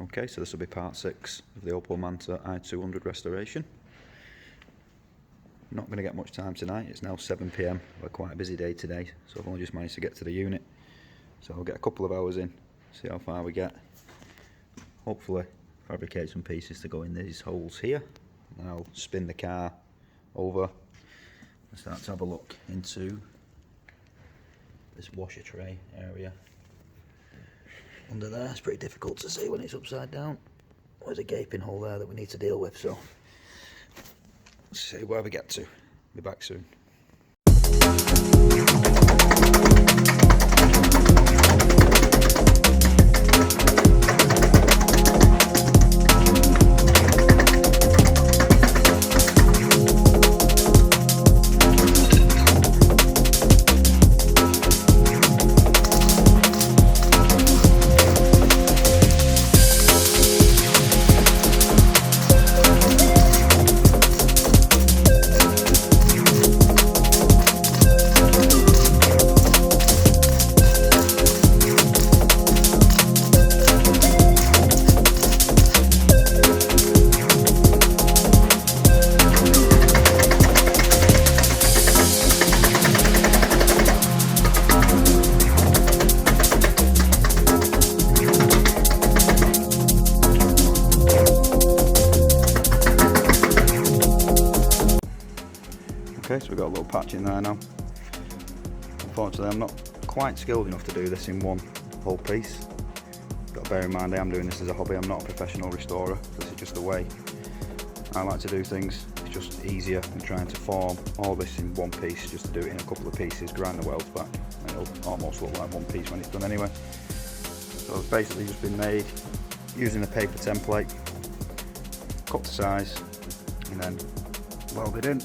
Okay, so this will be part 6 of the Opel Manta i200 restoration. Not going to get much time tonight, it's now 7 PM, we're quite a busy day today, so I've only just managed to get to the unit. So I'll get a couple of hours in, see how far we get. Hopefully fabricate some pieces to go in these holes here, and I'll spin the car over and start to have a look into this washer tray area. Under there, it's pretty difficult to see when it's upside down. There's a gaping hole there that we need to deal with, so let's see where we get to. Be back soon. Okay, so we've got a little patch in there now. Unfortunately, I'm not quite skilled enough to do this in one whole piece. Got to bear in mind I am doing this as a hobby, I'm not a professional restorer. This is just the way I like to do things. It's just easier than trying to form all this in one piece, just to do it in a couple of pieces, grind the welds back, and it'll almost look like one piece when it's done anyway. So it's basically just been made using a paper template, cut to size, and then welded in.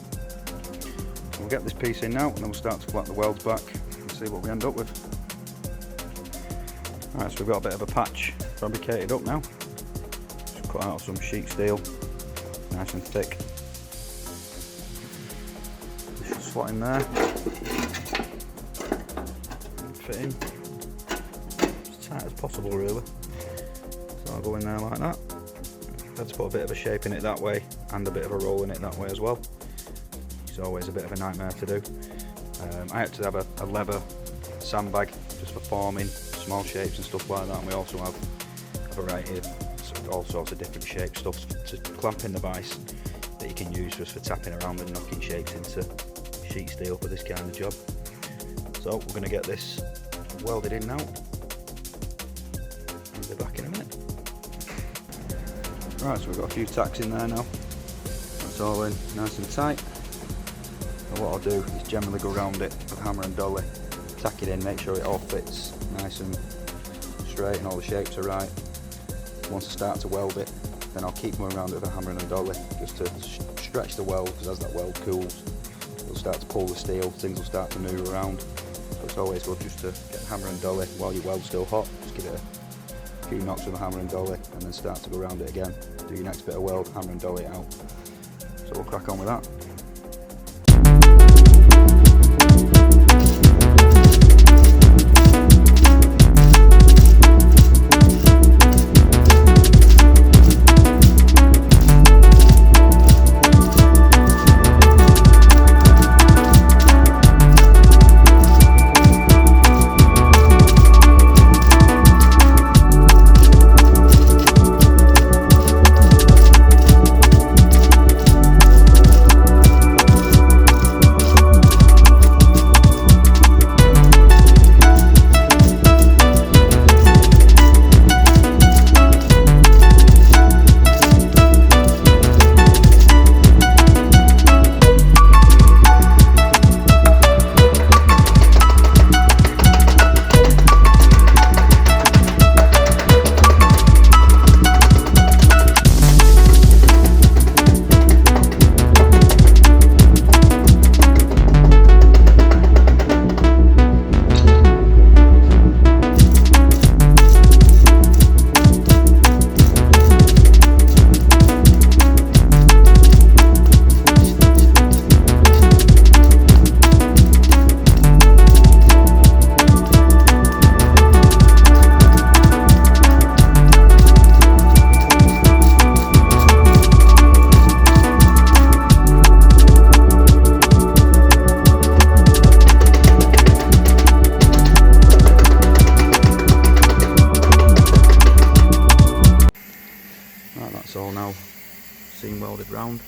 We'll get this piece in now and then we'll start to flat the welds back and see what we end up with. Alright, so we've got a bit of a patch fabricated up now. Just cut out some sheet steel, nice and thick. This should slot in there. Fit in as tight as possible really. So I'll go in there like that. Had to put a bit of a shape in it that way and a bit of a roll in it that way as well. Always a bit of a nightmare to do. I had to have a leather sandbag just for forming small shapes and stuff like that, and we also have a variety of all sorts of different shape stuff to clamp in the vise that you can use just for tapping around and knocking shapes into sheet steel for this kind of job. So we're going to get this welded in now and be back in a minute. Right, so we've got a few tacks in there now. That's all in nice and tight. So what I'll do is generally go around it with hammer and dolly, tack it in, make sure it all fits nice and straight and all the shapes are right. Once I start to weld it, then I'll keep going around it with a hammer and a dolly just to stretch the weld, because as that weld cools, it'll start to pull the steel, things will start to move around. So it's always good just to get hammer and dolly while your weld's still hot, just give it a few knocks with a hammer and dolly and then start to go around it again. Do your next bit of weld, hammer and dolly it out. So we'll crack on with that. all now seam welded round.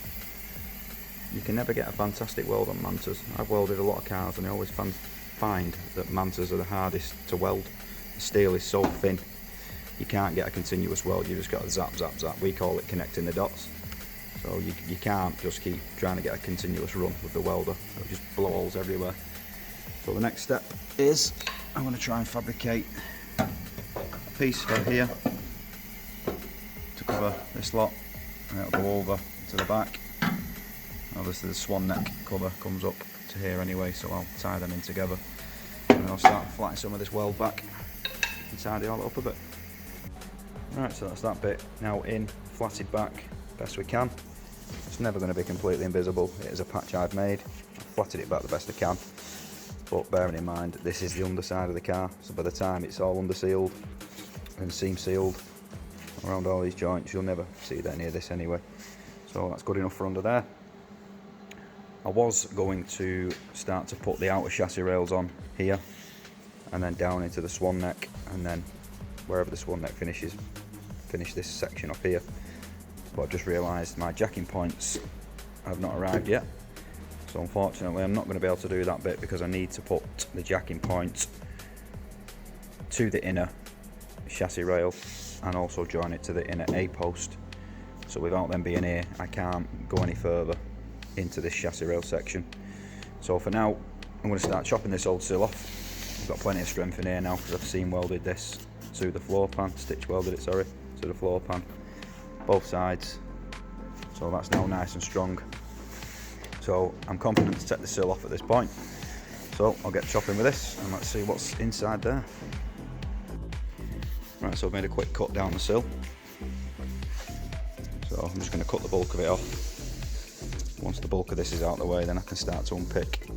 You can never get a fantastic weld on Mantas. I've welded a lot of cars and I always find that Mantas are the hardest to weld. The steel is so thin, you can't get a continuous weld, you just got to zap, zap, zap. We call it connecting the dots. So you can't just keep trying to get a continuous run with the welder. It'll just blow holes everywhere. So the next step is I'm going to try and fabricate a piece for here to cover this lot, and it'll go over to the back. Obviously the swan neck cover comes up to here anyway, so I'll tie them in together and I'll start flattening some of this weld back and tidy all up a bit. Right, so that's that bit now in, flatted back best we can. It's never going to be completely invisible, it is a patch I've made. I've flatted it back the best I can, but bearing in mind this is the underside of the car, so by the time it's all under sealed and seam sealed around all these joints, you'll never see any of this anyway. So that's good enough for under there. I was going to start to put the outer chassis rails on here and then down into the swan neck, and then wherever the swan neck finishes, finish this section up here. But I've just realised my jacking points have not arrived yet, so unfortunately I'm not going to be able to do that bit because I need to put the jacking points to the inner chassis rail and also join it to the inner A post. So without them being here, I can't go any further into this chassis rail section. So for now I'm going to start chopping this old sill off. I've got plenty of strength in here now because I've seam welded this to the floor pan, stitch welded it, sorry, to the floor pan, both sides. So that's now nice and strong. So I'm confident to take the sill off at this point. So I'll get chopping with this and let's see what's inside there. Right, so I've made a quick cut down the sill. So I'm just going to cut the bulk of it off. Once the bulk of this is out of the way, then I can start to unpick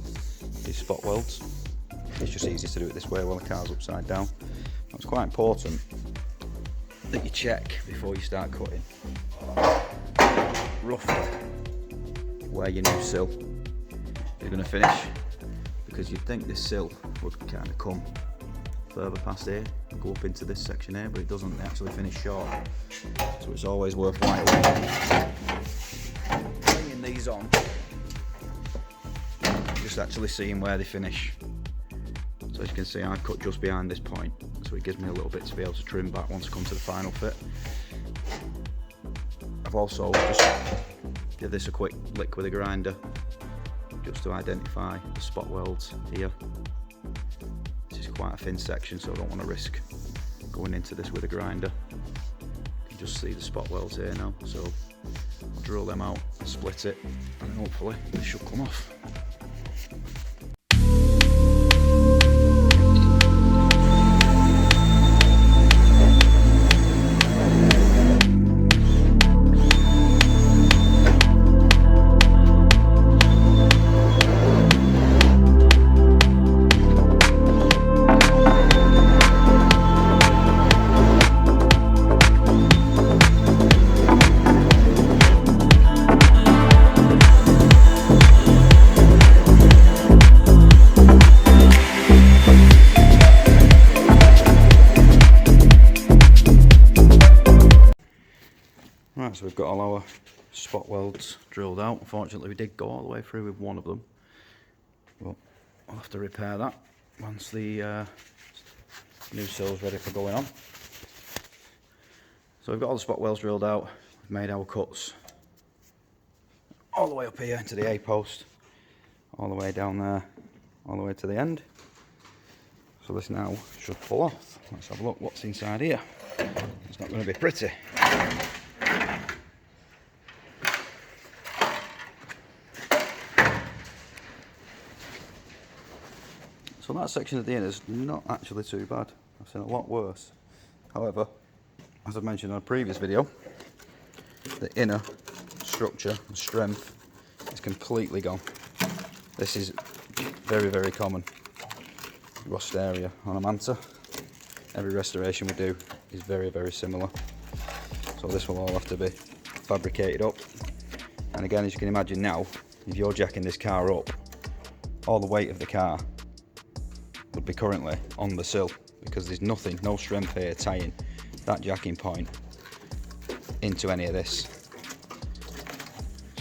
these spot welds. It's just easier to do it this way while the car's upside down. It's quite important that you check before you start cutting roughly where your new sill is going to finish, because you'd think this sill would kind of come further past here and go up into this section here, but it doesn't, it actually finish short. So it's always worthwhile bringing these on, just actually seeing where they finish. So as you can see, I've cut just behind this point, so it gives me a little bit to be able to trim back once I come to the final fit. I've also just give this a quick lick with a grinder just to identify the spot welds here. This is quite a thin section, so I don't want to risk going into this with a grinder. You can just see the spot welds here now, so I'll drill them out, split it, and hopefully this should come off. Right, so we've got all our spot welds drilled out. Unfortunately we did go all the way through with one of them, but I'll have to repair that once the new sill's ready for going on. So we've got all the spot welds drilled out, we've made our cuts all the way up here into the A post, all the way down there, all the way to the end. So this now should pull off. Let's have a look what's inside here. It's not going to be pretty. So that section at the end is not actually too bad. I've seen a lot worse. However, as I've mentioned in a previous video, the inner structure and strength is completely gone. This is very, very common rust area on a Manta. Every restoration we do is very, very similar. So this will all have to be fabricated up. And again, as you can imagine now, if you're jacking this car up, all the weight of the car would be currently on the sill, because there's nothing, no strength here tying that jacking point into any of this.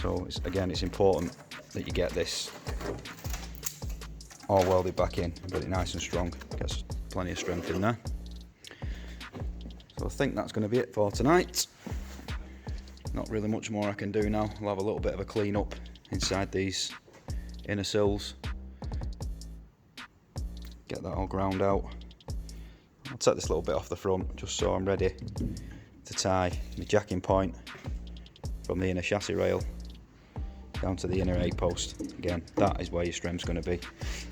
So it's important that you get this all welded back in and get it nice and strong. Gets plenty of strength in there. So I think that's going to be it for tonight. Not really much more I can do now. I'll have a little bit of a clean up inside these inner sills. Get that all ground out. I'll take this little bit off the front just so I'm ready to tie my jacking point from the inner chassis rail down to the inner A-post. Again, that is where your strength's going to be.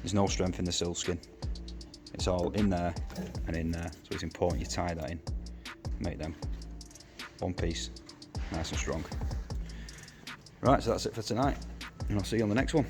There's no strength in the sill skin. It's all in there and in there, so it's important you tie that in. Make them one piece, nice and strong. Right, so that's it for tonight, and I'll see you on the next one.